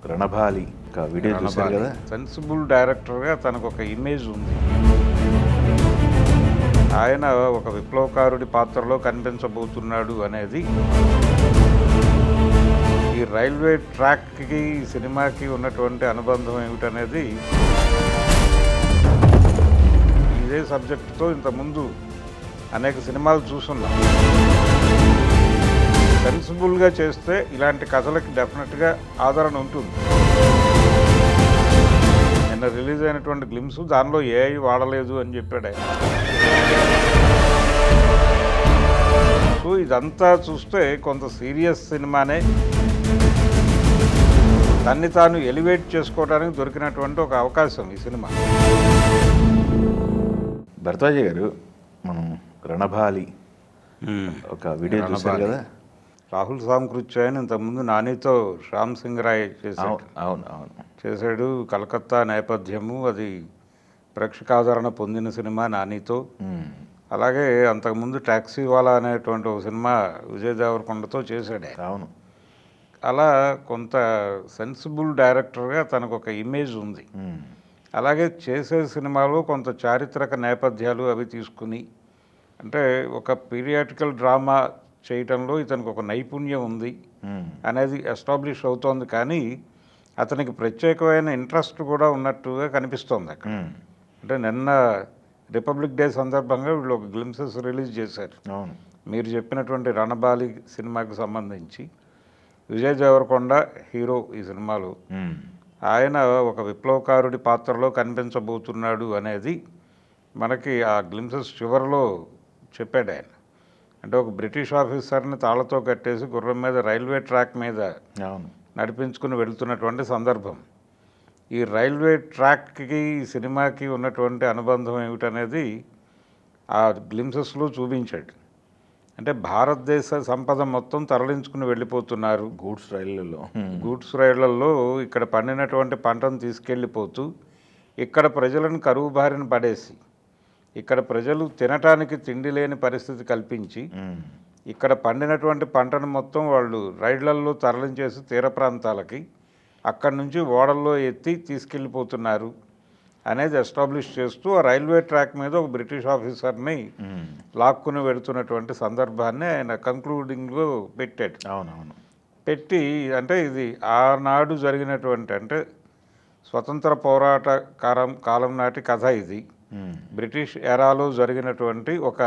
Ranabaali video చూశారు కదా. Sensible డైరెక్టర్గా తనకు ఒక ఇమేజ్ ఉంది. ఆయన ఒక విప్లవకారుడి పాత్రలో కనిపించబోతున్నాడు అనేది ఈ రైల్వే ట్రాక్కి ఈ సినిమాకి ఉన్నటువంటి అనుబంధం ఏమిటనేది ఇదే సబ్జెక్టుతో ఇంతకుముందు అనేక సినిమాలు చూస్తున్నాం. సెన్సిబుల్గా చేస్తే ఇలాంటి కథలకి డెఫినెట్గా ఆదరణ ఉంటుంది. నిన్న రిలీజ్ అయినటువంటి గ్లిమ్స్ దానిలో ఏఐ వాడలేదు అని చెప్పాడు ఆయన. సో ఇదంతా చూస్తే కొంత సీరియస్ సినిమానే, దాన్ని తాను ఎలివేట్ చేసుకోవడానికి దొరికినటువంటి ఒక అవకాశం ఈ సినిమా. భరద్వాజ గారు, మనం రణబాలి ఒక వీడియో చూశారు కదా. రాహుల్ సాంకృత్యాయన్ ఇంతకుముందు నానితో శ్యామ్ సింగ్ రాయ్ చేశాడు. అవును చేశాడు. కలకత్తా నేపథ్యము, అది ప్రేక్షకాదరణ పొందిన సినిమా నానితో. అలాగే అంతకుముందు టాక్సీ వాలా అనేటువంటి ఒక సినిమా విజయ్ దేవరకొండతో చేశాడు. అవును. అలా కొంత సెన్సిబుల్ డైరెక్టర్గా తనకు ఒక ఇమేజ్ ఉంది. అలాగే చేసే సినిమాలో కొంత చారిత్రక నేపథ్యాలు అవి తీసుకుని, అంటే ఒక పీరియాడికల్ డ్రామా చేయటంలో ఇతనికి ఒక నైపుణ్యం ఉంది అనేది ఎస్టాబ్లిష్ అవుతోంది. కానీ అతనికి ప్రత్యేకమైన ఇంట్రెస్ట్ కూడా ఉన్నట్టుగా కనిపిస్తోంది అక్కడ. అంటే నిన్న రిపబ్లిక్ డే సందర్భంగా వీళ్ళు ఒక గ్లిమ్సెస్ రిలీజ్ చేశారు. అవును. మీరు చెప్పినటువంటి రణబాలి సినిమాకి సంబంధించి విజయ్ దేవరకొండ హీరో ఈ సినిమాలో. ఆయన ఒక విప్లవకారుడి పాత్రలో కనిపించబోతున్నాడు అనేది మనకి ఆ గ్లిమ్సెస్ చివరిలో చెప్పాడు ఆయన. అంటే ఒక బ్రిటిష్ ఆఫీసర్ని తాళ్లతో కట్టేసి గుర్రం మీద రైల్వే ట్రాక్ మీద నడిపించుకుని వెళుతున్నటువంటి సందర్భం. ఈ రైల్వే ట్రాక్కి ఈ సినిమాకి ఉన్నటువంటి అనుబంధం ఏమిటనేది ఆ గ్లిమ్సెస్లో చూపించాడు. అంటే భారతదేశ సంపద మొత్తం తరలించుకుని వెళ్ళిపోతున్నారు గూడ్స్ రైళ్లలో. ఇక్కడ పండినటువంటి పంటను తీసుకెళ్ళిపోతూ ఇక్కడ ప్రజలను కరువు బారిన పడేసి, ఇక్కడ ప్రజలు తినటానికి తిండి లేని పరిస్థితి కల్పించి, ఇక్కడ పండినటువంటి పంటను మొత్తం వాళ్ళు రైళ్లల్లో తరలించేసి తీర ప్రాంతాలకి అక్కడి నుంచి ఓడల్లో ఎత్తి తీసుకెళ్ళిపోతున్నారు అనేది ఎస్టాబ్లిష్ చేస్తూ ఆ రైల్వే ట్రాక్ మీద ఒక బ్రిటిష్ ఆఫీసర్ని లాక్కుని వెళుతున్నటువంటి సందర్భాన్ని ఆయన కంక్లూడింగ్లో పెట్టాడు. అవునవును. పెట్టి, అంటే ఇది ఆనాడు జరిగినటువంటి, అంటే స్వతంత్ర పోరాట కాలం నాటి కథ ఇది. బ్రిటిష్ ఎరాలో జరిగినటువంటి ఒక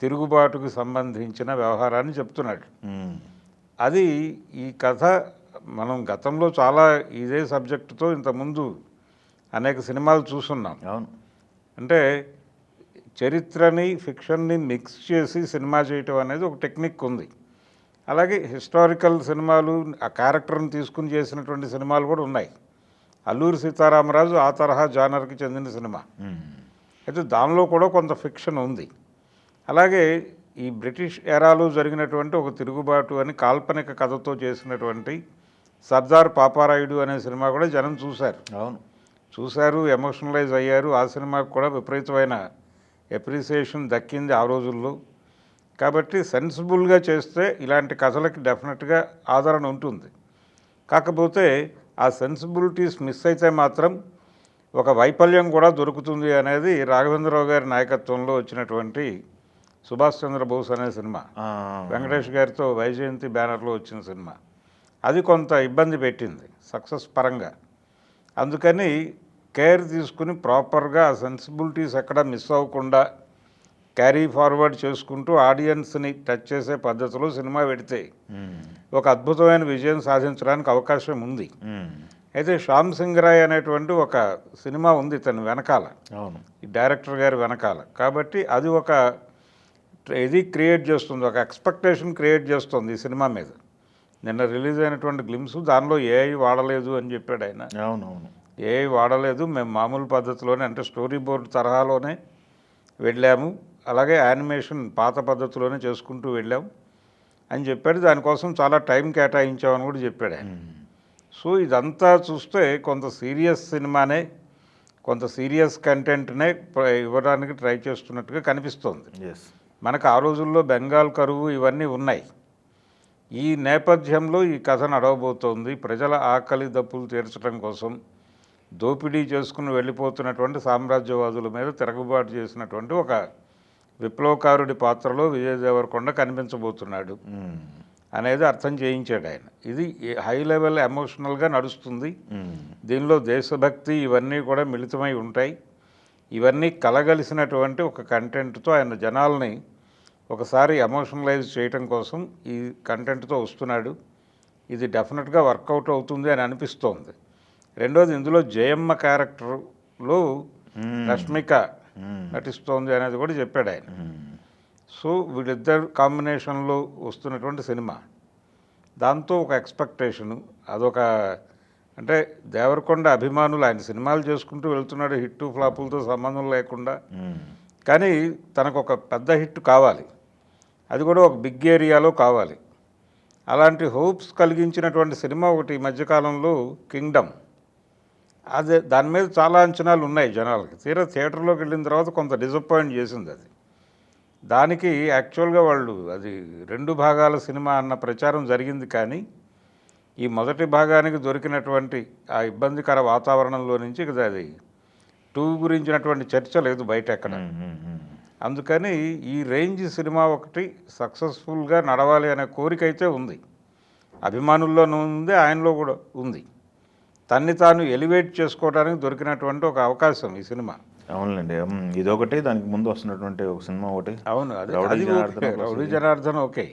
తిరుగుబాటుకు సంబంధించిన వ్యవహారాన్ని చెప్తున్నాడు. అది ఈ కథ మనం గతంలో చాలా ఇదే సబ్జెక్టుతో ఇంతకుముందు అనేక సినిమాలు చూస్తున్నాం. అవును. అంటే చరిత్రని ఫిక్షన్ని మిక్స్ చేసి సినిమా చేయటం అనేది ఒక టెక్నిక్ ఉంది. అలాగే హిస్టారికల్ సినిమాలు ఆ క్యారెక్టర్ని తీసుకుని చేసినటువంటి సినిమాలు కూడా ఉన్నాయి. అల్లూరి సీతారామరాజు ఆ తరహా జానర్కి చెందిన సినిమా. అయితే దానిలో కూడా కొంత ఫిక్షన్ ఉంది. అలాగే ఈ బ్రిటిష్ ఎరాలో జరిగినటువంటి ఒక తిరుగుబాటు అని కాల్పనిక కథతో చేసినటువంటి సర్దార్ పాపారాయుడు అనే సినిమా కూడా జనం చూశారు. చూశారు, ఎమోషనలైజ్ అయ్యారు. ఆ సినిమాకు కూడా విపరీతమైన ఎప్రిసియేషన్ దక్కింది ఆ రోజుల్లో. కాబట్టి సెన్సిబుల్గా చేస్తే ఇలాంటి కథలకి డెఫినెట్గా ఆదరణ ఉంటుంది. కాకపోతే ఆ సెన్సిబిలిటీస్ మిస్ అయితే మాత్రం ఒక వైఫల్యం కూడా దొరుకుతుంది అనేది రాఘవేంద్రరావు గారి నాయకత్వంలో వచ్చినటువంటి సుభాష్ చంద్రబోస్ అనే సినిమా, వెంకటేష్ గారితో వైజయంతి బ్యానర్లో వచ్చిన సినిమా. అది కొంత ఇబ్బంది పెట్టింది సక్సెస్ పరంగా. అందుకని కేర్ తీసుకుని ప్రాపర్గా ఆ సెన్సిబిలిటీస్ ఎక్కడ మిస్ అవ్వకుండా క్యారీ ఫార్వర్డ్ చేసుకుంటూ ఆడియన్స్ని టచ్ చేసే పద్ధతిలో సినిమా పెడితే ఒక అద్భుతమైన విజయం సాధించడానికి అవకాశం ఉంది. అయితే శ్యామ్ సింగ్ రాయ్ అనేటువంటి ఒక సినిమా ఉంది తను వెనకాల, ఈ డైరెక్టర్ గారి వెనకాల. కాబట్టి అది ఒక ఇది క్రియేట్ చేస్తుంది, ఒక ఎక్స్పెక్టేషన్ క్రియేట్ చేస్తుంది ఈ సినిమా మీద. నిన్న రిలీజ్ అయినటువంటి గ్లిమ్స్ దానిలో ఏఐ వాడలేదు అని చెప్పాడు ఆయన. ఏఐ వాడలేదు, మేము మామూలు పద్ధతిలోనే, అంటే స్టోరీ బోర్డు తరహాలోనే వెళ్ళాము, అలాగే యానిమేషన్ పాత పద్ధతిలోనే చేసుకుంటూ వెళ్ళాము అని చెప్పాడు. దానికోసం చాలా టైం కేటాయించామని కూడా చెప్పాడు ఆయన. సో ఇదంతా చూస్తే కొంత సీరియస్ సినిమానే, కొంత సీరియస్ కంటెంట్నే ఇవ్వడానికి ట్రై చేస్తున్నట్టుగా కనిపిస్తోంది. మనకు ఆ రోజుల్లో బెంగాల్ కరువు ఇవన్నీ ఉన్నాయి. ఈ నేపథ్యంలో ఈ కథ నడవబోతోంది. ప్రజల ఆకలి దప్పులు తీర్చడం కోసం దోపిడీ చేసుకుని వెళ్ళిపోతున్నటువంటి సామ్రాజ్యవాదుల మీద తిరుగుబాటు చేసినటువంటి ఒక విప్లవకారుడి పాత్రలో విజయ్ దేవరకొండ కనిపించబోతున్నాడు అనేది అర్థం చేయించాడు ఆయన. ఇది హై లెవెల్ ఎమోషనల్గా నడుస్తుంది. దీనిలో దేశభక్తి ఇవన్నీ కూడా మిళితమై ఉంటాయి. ఇవన్నీ కలగలిసినటువంటి ఒక కంటెంట్తో ఆయన జనాల్ని ఒకసారి ఎమోషనలైజ్ చేయటం కోసం ఈ కంటెంట్తో వస్తున్నాడు. ఇది డెఫినెట్గా వర్కౌట్ అవుతుంది అని అనిపిస్తోంది. రెండోది, ఇందులో జయమ్మ క్యారెక్టర్లో రష్మిక నటిస్తోంది అనేది కూడా చెప్పాడు ఆయన. సో వీళ్ళిద్దరు కాంబినేషన్లో వస్తున్నటువంటి సినిమా, దాంతో ఒక ఎక్స్పెక్టేషను, అదొక అంటే దేవరకొండ అభిమానులు ఆయన సినిమాలు చేసుకుంటూ వెళ్తున్నాడు, హిట్టు ఫ్లాపులతో సంబంధం లేకుండా. కానీ తనకు ఒక పెద్ద హిట్ కావాలి, అది కూడా ఒక బిగ్ ఏరియాలో కావాలి. అలాంటి హోప్స్ కలిగించినటువంటి సినిమా ఒకటి ఈ మధ్యకాలంలో కింగ్డమ్. అదే దాని మీద చాలా అంచనాలు ఉన్నాయి జనాలకి. తీరా థియేటర్లోకి వెళ్ళిన తర్వాత కొంత డిసప్పాయింట్ చేసింది అది. దానికి యాక్చువల్గా వాళ్ళు అది 2 భాగాల సినిమా అన్న ప్రచారం జరిగింది. కానీ ఈ మొదటి భాగానికి దొరికినటువంటి ఆ ఇబ్బందికర వాతావరణంలో నుంచి ఇక అది 2 గురించినటువంటి చర్చ లేదు బయట ఎక్కడ. అందుకని ఈ రేంజ్ సినిమా ఒకటి సక్సెస్ఫుల్గా నడవాలి అనే కోరిక అయితే ఉంది, అభిమానుల్లోనూ ఉంది, ఆయనలో కూడా ఉంది. తన్ని తాను ఎలివేట్ చేసుకోవడానికి దొరికినటువంటి ఒక అవకాశం ఈ సినిమా. అవునులేండి, ఇదొకటి, దానికి ముందు వస్తున్నటువంటి ఒక సినిమా ఒకటి. అవును, అది రౌడీ జనార్దన్ ఓకే.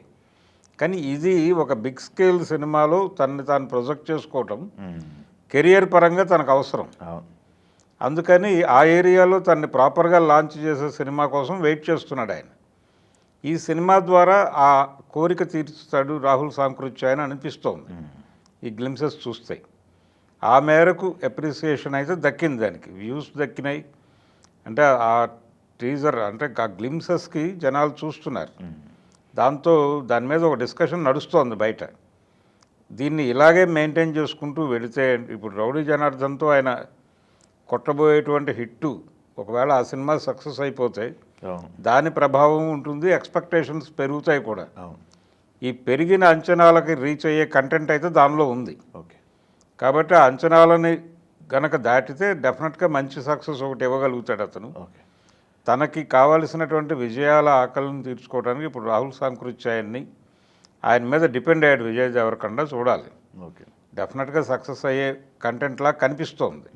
కానీ ఇది ఒక బిగ్ స్కేల్ సినిమాలో తనని తాను ప్రొజెక్ట్ చేసుకోవటం కెరియర్ పరంగా తనకు అవసరం. అందుకని ఆ ఏరియాలో తనని ప్రాపర్గా లాంచ్ చేసే సినిమా కోసం వెయిట్ చేస్తున్నాడు ఆయన. ఈ సినిమా ద్వారా ఆ కోరిక తీర్చుతాడు రాహుల్ సాంకృత్య అని అనిపిస్తోంది ఈ గ్లిమ్సెస్ చూస్తే. ఆ మేరకు అప్రిసియేషన్ అయితే దక్కింది, దానికి వ్యూస్ దక్కినాయి. అంటే ఆ టీజర్ అంటే ఆ గ్లిమ్సెస్కి జనాలు చూస్తున్నారు, దాంతో దాని మీద ఒక డిస్కషన్ నడుస్తోంది బయట. దీన్ని ఇలాగే మెయింటైన్ చేసుకుంటూ వెళితే ఇప్పుడు రౌడీ జనార్దన్తో ఆయన కొట్టబోయేటువంటి హిట్టు ఒకవేళ ఆ సినిమా సక్సెస్ అయిపోతే దాని ప్రభావం ఉంటుంది, ఎక్స్పెక్టేషన్స్ పెరుగుతాయి కూడా. ఈ పెరిగిన అంచనాలకి రీచ్ అయ్యే కంటెంట్ అయితే దానిలో ఉంది. ఓకే, కాబట్టి ఆ అంచనాలని గనక దాటితే డెఫినెట్గా మంచి సక్సెస్ ఒకటి ఇవ్వగలుగుతాడు అతను. తనకి కావలసినటువంటి విజయాల ఆకలిని తీర్చుకోవడానికి ఇప్పుడు రాహుల్ సాంకృత్య ఆయన మీద డిపెండ్ అయ్యాడు విజయ్ దేవరకొండ. చూడాలి, డెఫినెట్గా సక్సెస్ అయ్యే కంటెంట్లా కనిపిస్తోంది.